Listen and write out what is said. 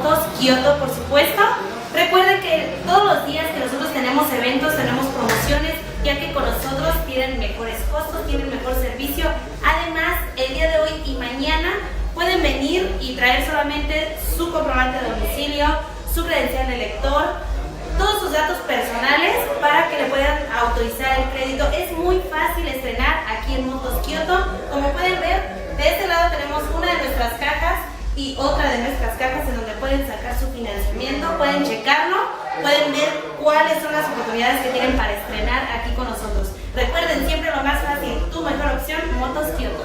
Motos Kioto, por supuesto. Recuerden que todos los días que nosotros tenemos eventos, tenemos promociones, ya que con nosotros tienen mejores costos, tienen mejor servicio. Además, el día de hoy y mañana pueden venir y traer solamente su comprobante de domicilio, su credencial de lector, todos sus datos personales para que le puedan autorizar el crédito. Es muy fácil estrenar aquí en Motos Kioto. Como pueden ver, de este lado tenemos una de nuestras cajas y otra de nuestras cajas en donde pueden sacar su financiamiento, pueden checarlo, pueden ver cuáles son las oportunidades que tienen para estrenar aquí con nosotros. Recuerden siempre lo más fácil, tu mejor opción, Motos Kioto.